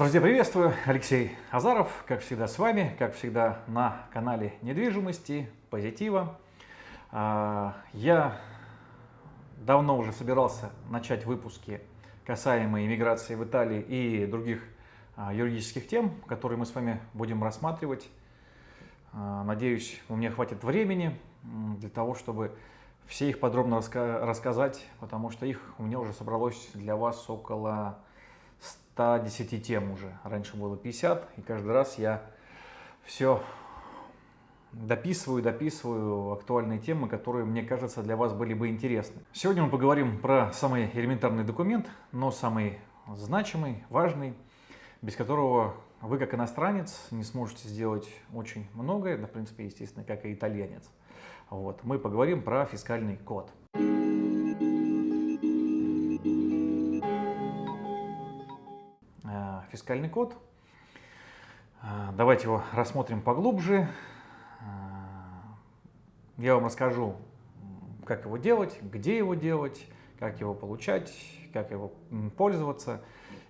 Друзья, приветствую! Алексей Азаров, как всегда с вами, как всегда на канале недвижимости, позитива. Я давно уже собирался начать выпуски, касаемые иммиграции в Италии и других юридических тем, которые мы с вами будем рассматривать. Надеюсь, у меня хватит времени для того, чтобы все их подробно рассказать, потому что их у меня уже собралось для вас около 110 тем уже. Раньше было 50, и каждый раз я все дописываю актуальные темы, которые, мне кажется, для вас были бы интересны. Сегодня мы поговорим про самый элементарный документ, но самый значимый, важный, без которого вы, как иностранец, не сможете сделать очень многое, да, в принципе, естественно, как и итальянец. Вот. Мы поговорим про фискальный код. Фискальный код. Давайте его рассмотрим поглубже. Я вам расскажу, как его делать, где его делать, как его получать, как его пользоваться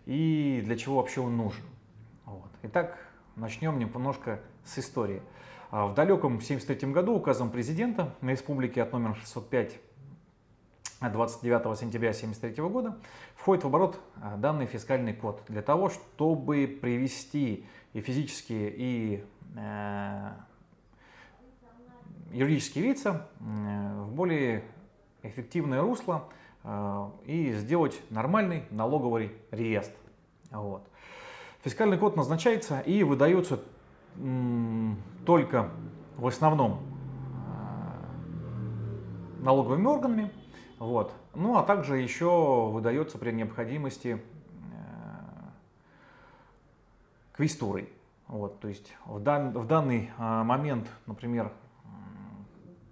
и для чего вообще он нужен. Вот. Итак, начнем немножко с истории. В далеком 1973 году указом президента на республике от номера 605 29 сентября 1973 года входит в оборот данный фискальный код для того, чтобы привести и физические, и юридические лица в более эффективное русло и сделать нормальный налоговый реестр. Вот. Фискальный код назначается и выдается только в основном налоговыми органами. Вот. Ну а также еще выдается при необходимости квестурой. Вот. То есть в данный момент, например,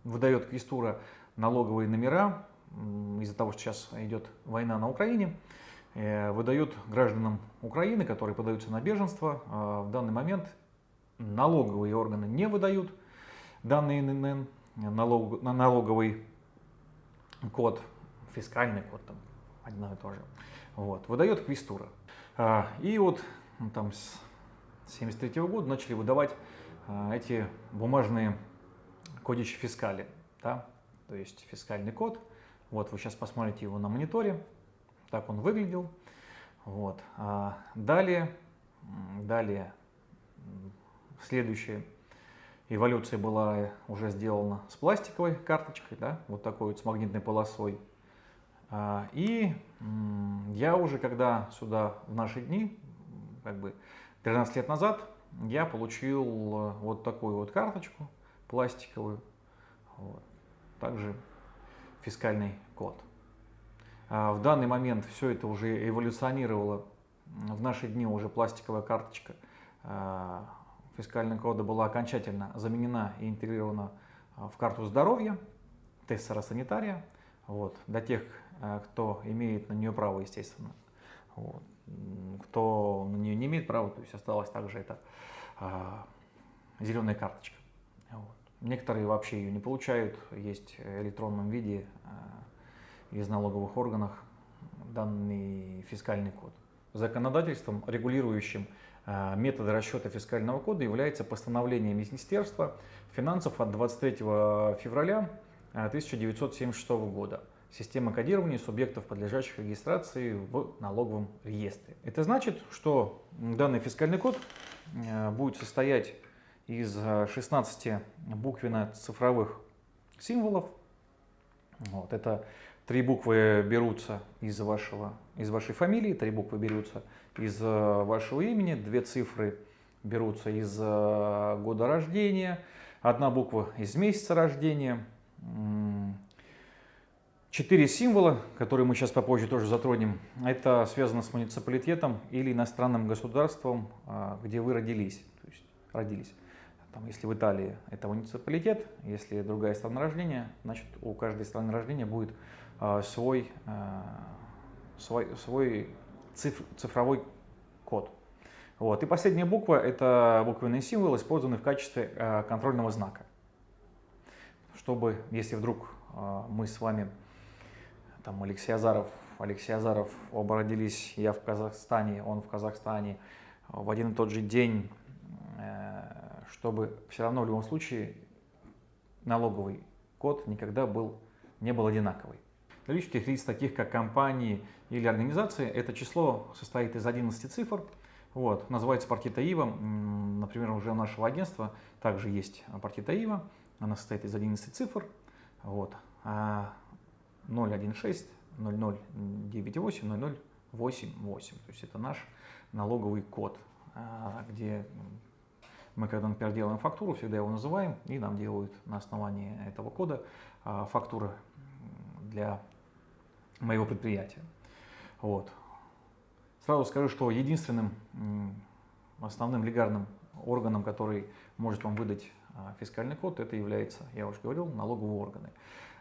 выдает квестура налоговые номера, из-за того, что сейчас идет война на Украине, выдают гражданам Украины, которые подаются на беженство. В данный момент налоговые органы не выдают данный ИНН, налоговый код, фискальный код, там одно и то же. Вот. Выдает квестура. И вот там с 1973 года начали выдавать эти бумажные кодичи фискали. Да? То есть фискальный код. Вот вы сейчас посмотрите его на мониторе. Так он выглядел. Вот. Далее следующая эволюция была уже сделана с пластиковой карточкой, да, вот такой вот с магнитной полосой. И я уже, когда сюда в наши дни, как бы 13 лет назад, я получил вот такую вот карточку пластиковую, вот, также фискальный код. В данный момент все это уже эволюционировало, в наши дни уже пластиковая карточка фискального кода была окончательно заменена и интегрирована в карту здоровья, Тессера Санитария, вот, для тех, кто имеет на нее право, естественно. Вот. Кто на нее не имеет права, то есть осталась также эта зеленая карточка. Вот. Некоторые вообще ее не получают, есть в электронном виде из налоговых органов данный фискальный код. Законодательством, регулирующим методы расчета фискального кода, является постановление Министерства финансов от 23 февраля 1976 года. Система кодирования субъектов, подлежащих регистрации в налоговом реестре. Это значит, что данный фискальный код будет состоять из 16 буквенно-цифровых символов. Вот, это 3 буквы берутся из вашей фамилии, 3 буквы берутся из вашего имени, 2 цифры берутся из года рождения, 1 буква из месяца рождения, 4 символа, которые мы сейчас попозже тоже затронем, это связано с муниципалитетом или иностранным государством, где вы родились. То есть родились. Там, если в Италии это муниципалитет, если другая страна рождения, значит у каждой страны рождения будет свой цифровой код. Вот. И последняя буква – это буквенный символ, использованный в качестве контрольного знака. Чтобы, если вдруг мы с вами, там, Алексей Азаров, оба родились, я в Казахстане, он в Казахстане, в один и тот же день, чтобы все равно в любом случае налоговый код никогда не был одинаковый. Для юридических лиц, таких как компании или организации, это число состоит из 11 цифр. Вот, называется партита ИВА. Например, уже у нашего агентства также есть партита ИВА. Она состоит из 11 цифр. Вот, 016, 0098, 0088. То есть это наш налоговый код, где мы, когда, например, делаем фактуру, всегда его называем, и нам делают на основании этого кода фактуры для моего предприятия. Вот. Сразу скажу, что единственным основным легалным органом, который может вам выдать фискальный код, это является, я уже говорил, налоговые органы.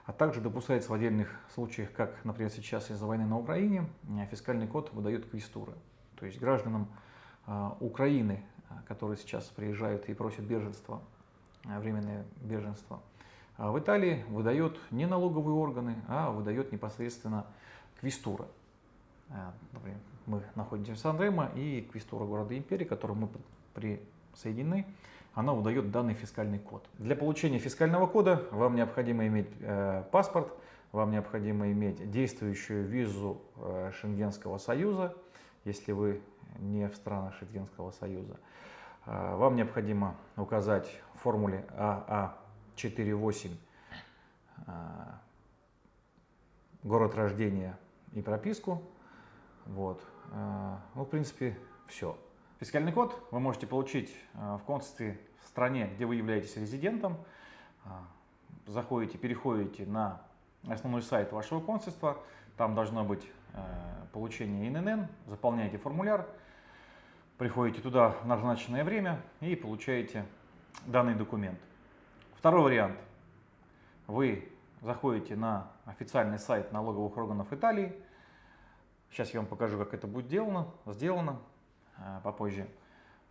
А также допускается в отдельных случаях, как, например, сейчас из-за войны на Украине, фискальный код выдает квестуры. То есть гражданам Украины, которые сейчас приезжают и просят беженство, временное беженство, в Италии выдает не налоговые органы, а выдает непосредственно квестура. Например, мы находимся в Сан-Ремо, и квестура города Империи, к которой мы присоединены, она выдает данный фискальный код. Для получения фискального кода вам необходимо иметь паспорт, вам необходимо иметь действующую визу Шенгенского союза, если вы не в странах Шенгенского союза. Вам необходимо указать в формуле АА48 город рождения и прописку. Вот. Ну, в принципе, все. Фискальный код вы можете получить в консульстве в стране, где вы являетесь резидентом. Заходите, переходите на основной сайт вашего консульства. Там должно быть получение ИНН. Заполняете формуляр. Приходите туда в назначенное время и получаете данный документ. Второй вариант. Вы заходите на официальный сайт налоговых органов Италии. Сейчас я вам покажу, как это будет сделано попозже.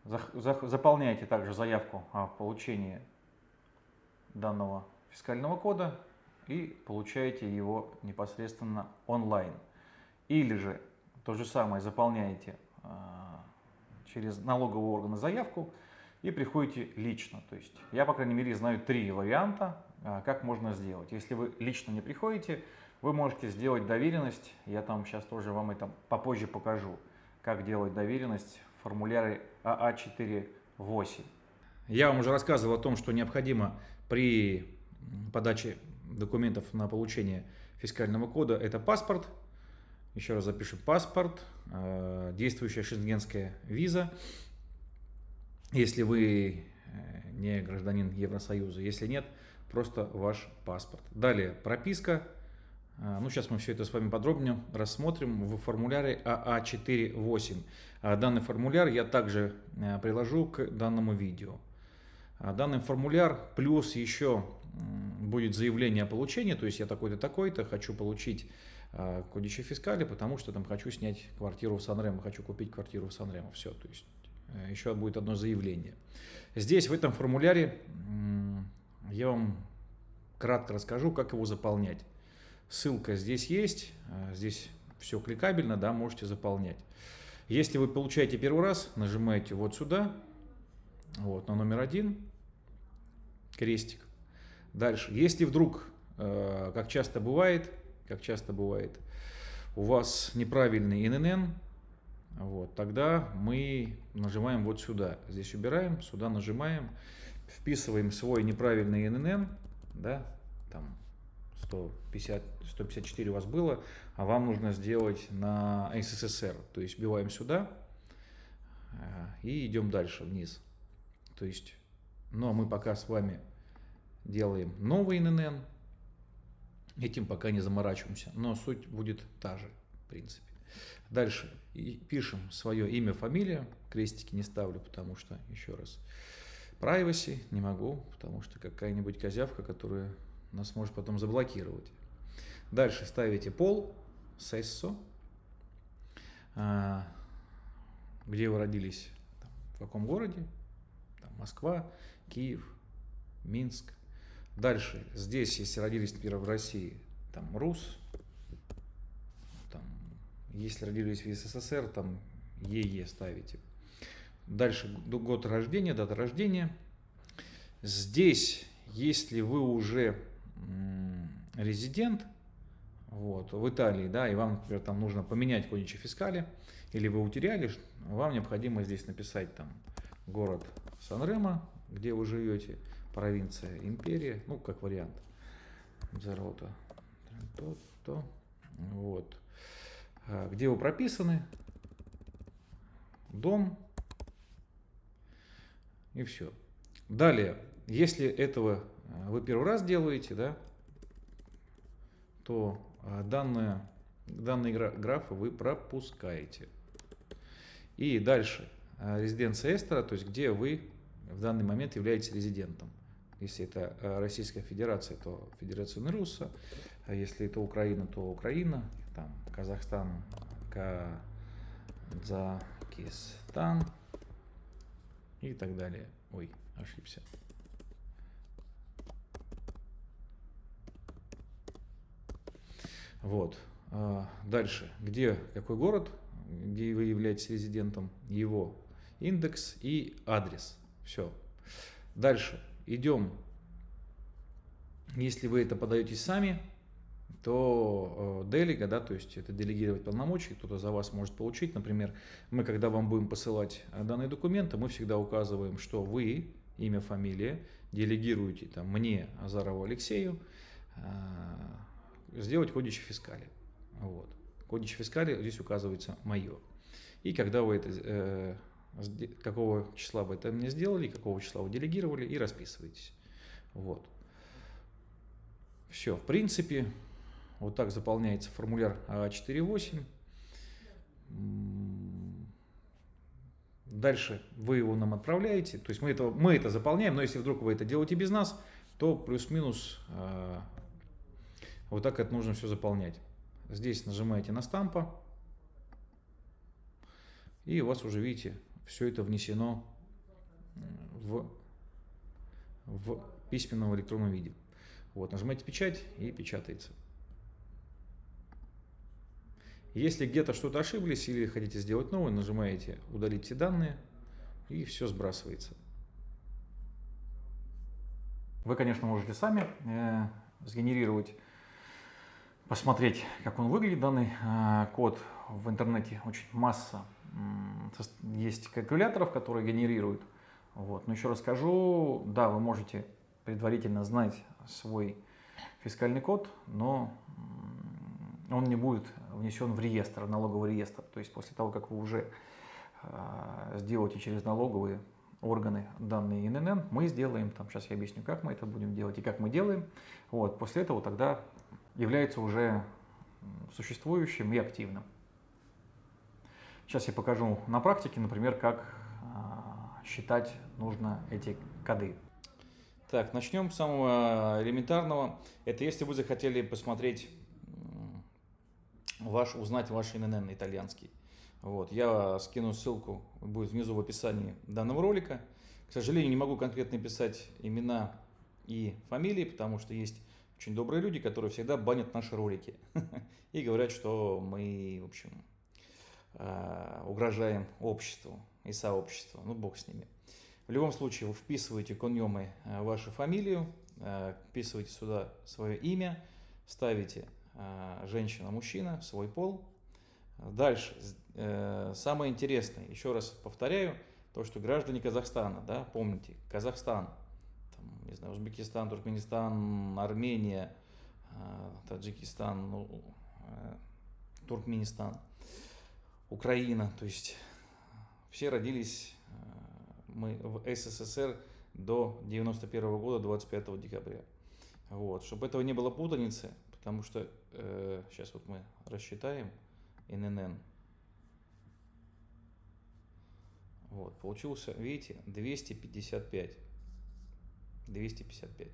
Заполняете также заявку о получении данного фискального кода и получаете его непосредственно онлайн. Или же то же самое заполняете через налоговые органы заявку и приходите лично. То есть я, по крайней мере, знаю 3 варианта, как можно сделать. Если вы лично не приходите, вы можете сделать доверенность. Я там сейчас тоже вам это попозже покажу, как делать доверенность в формуляре АА48. Я вам уже рассказывал о том, что необходимо при подаче документов на получение фискального кода. Это паспорт. Еще раз запишем: паспорт, действующая шенгенская виза, если вы не гражданин Евросоюза, если нет, просто ваш паспорт. Далее прописка. Ну, сейчас мы все это с вами подробнее рассмотрим в формуляре АА48. Данный формуляр я также приложу к данному видео. Данный формуляр плюс еще будет заявление о получении, то есть я такой-то, такой-то, хочу получить кодичи фискали, потому что там хочу снять квартиру в Сан-Ремо, хочу купить квартиру в Сан-Ремо. Все, то есть еще будет одно заявление. Здесь в этом формуляре я вам кратко расскажу, как его заполнять. Ссылка здесь есть, здесь все кликабельно, да, можете заполнять. Если вы получаете первый раз, нажимаете вот сюда, вот на номер 1, крестик. Дальше, если вдруг, как часто бывает, у вас неправильный ИНН, вот, тогда мы нажимаем вот сюда. Здесь убираем, сюда нажимаем, вписываем свой неправильный ИНН, да, там 154 у вас было, а вам нужно сделать на СССР. То есть вбиваем сюда и идем дальше вниз. То есть, ну а мы пока с вами делаем новый ИНН, этим пока не заморачиваемся, но суть будет та же, в принципе. Дальше пишем свое имя, фамилия, крестики не ставлю, потому что, еще раз, privacy не могу, потому что какая-нибудь козявка, которая нас может потом заблокировать. Дальше ставите пол, sesso, где вы родились, там, в каком городе, там, Москва, Киев, Минск. Дальше здесь, если родились, например, в России, там РУС, там, если родились в СССР, там ЕЕ ставите. Дальше год рождения, дата рождения. Здесь, если вы уже резидент, вот, в Италии, да, и вам, например, там нужно поменять кодичи фискали, или вы утеряли, вам необходимо здесь написать там город Сан-Ремо, где вы живете, провинция, империя, ну, как вариант. Зарота. То. Вот. Где вы прописаны, дом, и все. Далее, если этого вы первый раз делаете, да, то данные графы вы пропускаете. И дальше, резиденция эстера, то есть где вы в данный момент являетесь резидентом. Если это Российская Федерация, то Федерация Руса, а если это Украина, то Украина, там, Казахстан, Казахстан и так далее. Ой, ошибся. Вот. Дальше, какой город, где вы являетесь резидентом, его индекс и адрес. Все. Дальше идем. Если вы это подаете сами, то делега, да, то есть это делегировать полномочия, кто-то за вас может получить. Например, мы, когда вам будем посылать данные документы, мы всегда указываем, что вы, имя, фамилия, делегируете там, мне, Азарову Алексею, сделать кодичи фискали. Вот. Кодичи фискали здесь указывается мое. И когда вы это, какого числа вы это мне сделали, какого числа вы делегировали, и расписываетесь. Вот. Все, в принципе, вот так заполняется формуляр А4.8. Дальше вы его нам отправляете, то есть мы это заполняем, но если вдруг вы это делаете без нас, то плюс-минус вот так это нужно все заполнять. Здесь нажимаете на стампа, и у вас уже, видите, все это внесено в письменном электронном виде. Вот, нажимаете печать и печатается. Если где-то что-то ошиблись или хотите сделать новое, нажимаете удалить все данные, и все сбрасывается. Вы, конечно, можете сами сгенерировать, посмотреть, как он выглядит, данный код. В интернете очень масса есть калькуляторов, которые генерируют. Вот. Но еще раз скажу, да, вы можете предварительно знать свой фискальный код, но он не будет внесен в реестр, налоговый реестр. То есть после того, как вы уже сделаете через налоговые органы данные ИНН, мы сделаем, там, сейчас я объясню, как мы это будем делать и как мы делаем. Вот, после этого тогда является уже существующим и активным. Сейчас я покажу на практике, например, как считать нужно эти коды. Так, начнем с самого элементарного. Это если вы захотели посмотреть, узнать ваш ИНН итальянский. Вот, я скину ссылку, будет внизу в описании данного ролика. К сожалению, не могу конкретно писать имена и фамилии, потому что есть очень добрые люди, которые всегда банят наши ролики и говорят, что мы, в общем, угрожаем обществу и сообществу. Ну, бог с ними. В любом случае, вы вписываете коньемы вашу фамилию, вписываете сюда свое имя, ставите женщина-мужчина, свой пол. Дальше, самое интересное, еще раз повторяю, то, что граждане Казахстана, да, помните, Казахстан, там, не знаю, Узбекистан, Туркменистан, Армения, Таджикистан, ну, Туркменистан, Украина, то есть все родились мы в СССР до 91 года, 25 декабря. Вот, чтобы этого не было путаницы, потому что сейчас вот мы рассчитаем ИНН. Вот, получился, видите, 255. 255.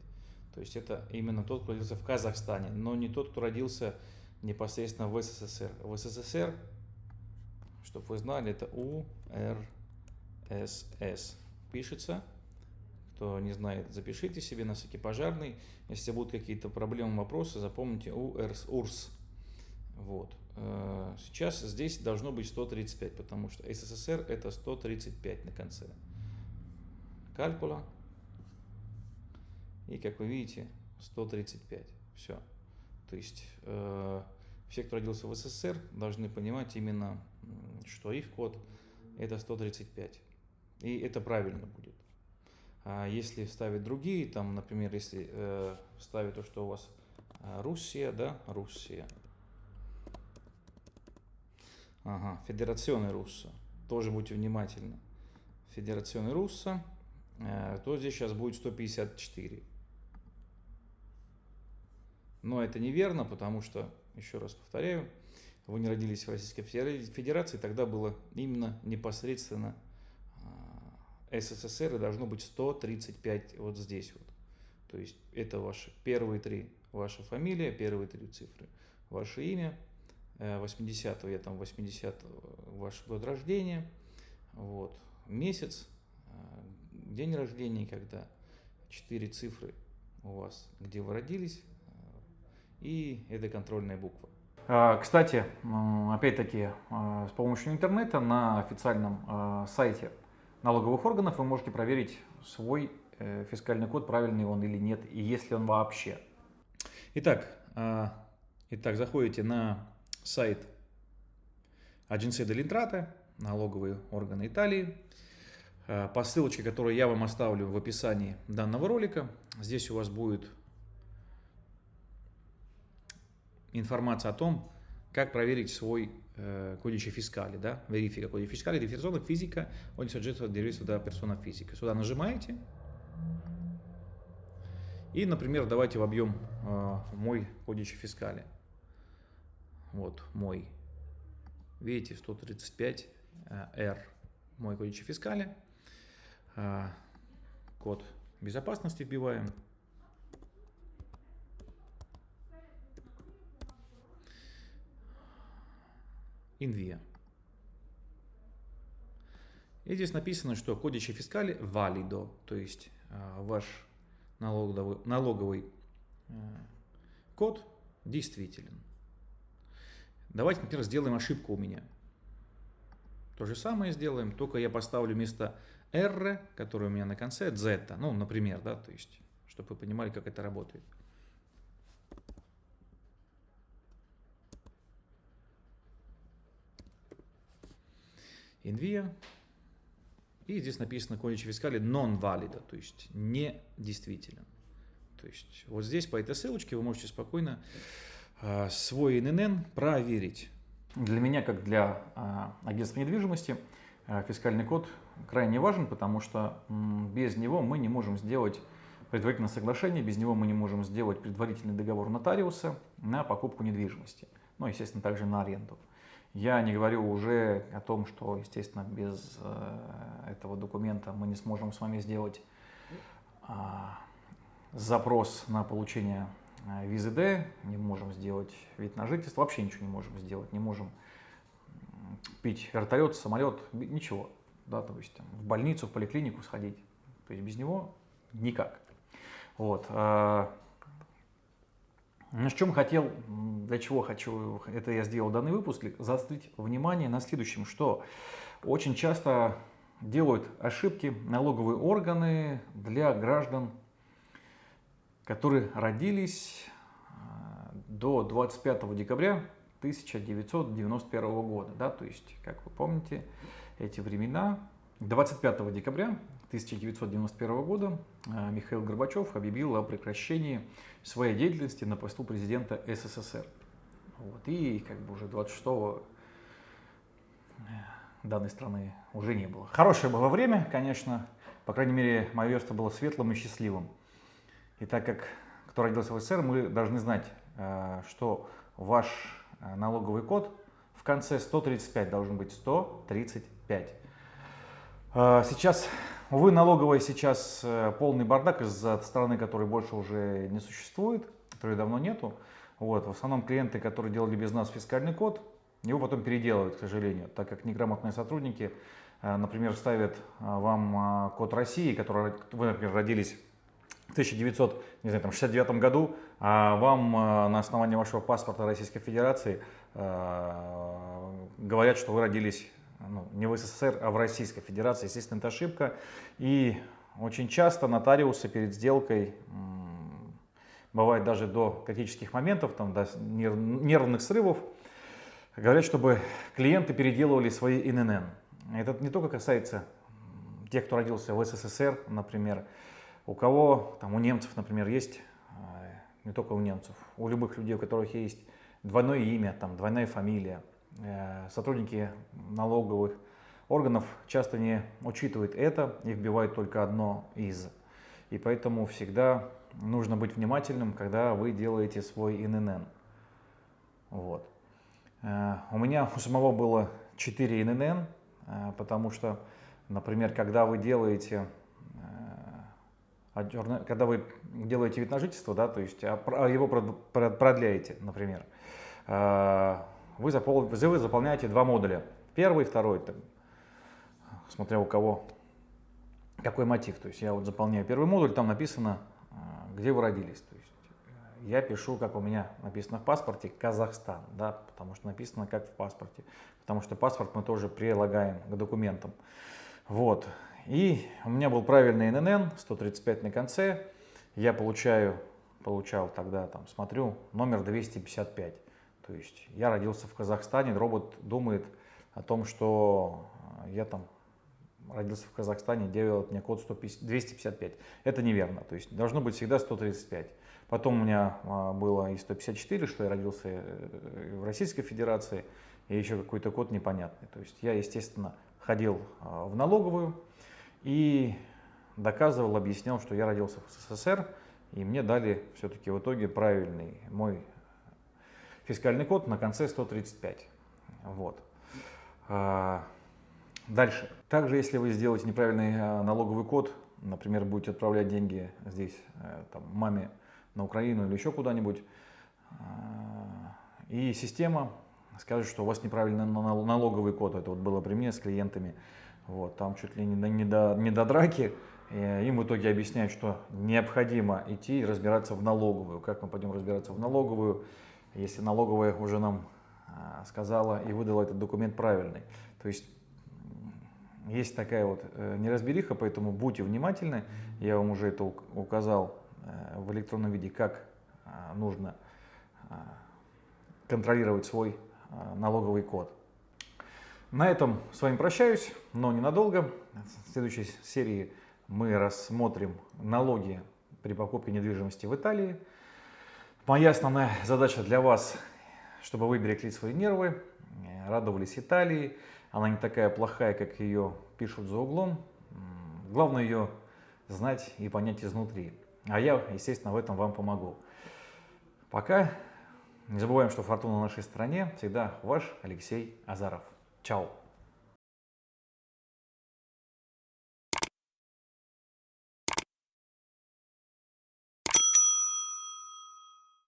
То есть это именно тот, кто родился в Казахстане, но не тот, кто родился непосредственно в СССР. В СССР, чтобы вы знали, это УРСС пишется. Кто не знает, запишите себе на всякий пожарный. Если будут какие-то проблемы, вопросы, запомните УРС. Вот. сейчас здесь должно быть 135, потому что СССР это 135 на конце. Калькула. И, как вы видите, 135. Все. То есть все, кто родился в СССР, должны понимать именно, что их код это 135. И это правильно будет. А если ставить другие, там, например, если ставить то, что у вас Руссия, да, Руссия. Ага, Федерационная Руссо. Тоже будьте внимательны. Федерационная Руссо, то здесь сейчас будет 154. Но это неверно, потому что, еще раз повторяю, вы не родились в Российской Федерации, тогда было именно непосредственно СССР, и должно быть 135 вот здесь вот. То есть это ваши первые три, ваша фамилия, первые три цифры, ваше имя, 80-го, я там 80-го, ваш год рождения, вот, месяц, день рождения, когда 4 цифры у вас, где вы родились, и это контрольная буква. Кстати, опять-таки, с помощью интернета на официальном сайте налоговых органов вы можете проверить свой фискальный код, правильный он или нет, и есть ли он вообще. Итак, заходите на сайт Agenzia delle Entrate, налоговые органы Италии, по ссылочке, которую я вам оставлю в описании данного ролика. Здесь у вас будет информация о том, как проверить свой codice fiscale, да, verifica codice fiscale di persona fisica ogni soggetto diritto da persona fisica. Сюда нажимаете и, например, давайте вобьем мой codice fiscale. Вот мой, видите, 135 R, мой codice fiscale, код безопасности вбиваем. Invia. И здесь написано, что codice fiscale valido, то есть ваш налоговый код действителен. Давайте, например, сделаем ошибку у меня. То же самое сделаем, только я поставлю вместо R, который у меня на конце, Z, ну, например, да, то есть, чтобы вы понимали, как это работает. Invia. И здесь написано codice fiscale non valido, то есть не действителен. То есть вот здесь по этой ссылочке вы можете спокойно свой ИНН проверить. Для меня, как для агентства недвижимости, фискальный код крайне важен, потому что без него мы не можем сделать предварительное соглашение, без него мы не можем сделать предварительный договор нотариуса на покупку недвижимости, ну, естественно, также на аренду. Я не говорю уже о том, что, естественно, без этого документа мы не сможем с вами сделать запрос на получение визы D, не можем сделать вид на жительство, вообще ничего не можем сделать, не можем купить вертолет, самолет, ничего, да, то есть там, в больницу, в поликлинику сходить, то есть без него никак. Вот. На чем хотел, для чего хочу, это я сделал данный выпуск, заострить внимание на следующем, что очень часто делают ошибки налоговые органы для граждан, которые родились до 25 декабря 1991 года. Да? То есть, как вы помните, эти времена, 25 декабря 1991 года Михаил Горбачев объявил о прекращении своей деятельности на посту президента СССР. Вот. И как бы уже 26-го данной страны уже не было. Хорошее было время, конечно, по крайней мере, мое детство было светлым и счастливым. И так как кто родился в СССР, мы должны знать, что ваш налоговый код в конце 135 должен быть 135. Сейчас, увы, налоговая сейчас полный бардак из-за страны, которой больше уже не существует, которой давно нету. Вот, в основном клиенты, которые делали без нас фискальный код, его потом переделывают, к сожалению, так как неграмотные сотрудники, например, ставят вам код России, который вы, например, родились в 1969 году, а вам на основании вашего паспорта Российской Федерации говорят, что вы родились не в СССР, а в Российской Федерации. Естественно, это ошибка. И очень часто нотариусы перед сделкой, бывает даже до критических моментов, там, до нервных срывов, говорят, чтобы клиенты переделывали свои ИНН. Это не только касается тех, кто родился в СССР, например, у кого, там, у немцев, например, есть, не только у немцев, у любых людей, у которых есть двойное имя, там, двойная фамилия. Сотрудники налоговых органов часто не учитывают это и вбивают только одно из. И поэтому всегда нужно быть внимательным, когда вы делаете свой ИНН. Вот. У меня у самого было 4 ИНН, потому что, например, когда вы делаете вид на жительство, да, то есть его продляете, например, вы заполняете 2 модуля, первый и второй, смотря у кого какой мотив. То есть я вот заполняю первый модуль, там написано, где вы родились. То есть я пишу, как у меня написано в паспорте, Казахстан, да, потому что написано как в паспорте, потому что паспорт мы тоже прилагаем к документам. Вот. И у меня был правильный ИНН, 135 на конце. Я получал тогда, там, смотрю, номер 255. То есть я родился в Казахстане, робот думает о том, что я там родился в Казахстане, делает мне код 255. Это неверно, то есть должно быть всегда 135. Потом у меня было и 154, что я родился в Российской Федерации, и еще какой-то код непонятный. То есть я, естественно, ходил в налоговую и доказывал, объяснял, что я родился в СССР, и мне дали все-таки в итоге правильный мой фискальный код на конце 135. Вот. Дальше. Также, если вы сделаете неправильный налоговый код, например, будете отправлять деньги здесь там, маме на Украину или еще куда-нибудь, и система скажет, что у вас неправильный налоговый код. Это вот было при мне с клиентами. Вот, там чуть ли не до драки. Им в итоге объясняют, что необходимо идти и разбираться в налоговую. Как мы пойдем разбираться в налоговую, если налоговая уже нам сказала и выдала этот документ правильный. То есть есть такая вот неразбериха, поэтому будьте внимательны. Я вам уже это указал в электронном виде, как нужно контролировать свой налоговый код. На этом с вами прощаюсь, но ненадолго. В следующей серии мы рассмотрим налоги при покупке недвижимости в Италии. Моя основная задача для вас, чтобы вы берегли свои нервы, радовались Италии. Она не такая плохая, как ее пишут за углом. Главное ее знать и понять изнутри. А я, естественно, в этом вам помогу. Пока. Не забываем, что фортуна на нашей стороне. Всегда ваш Алексей Азаров. Чао.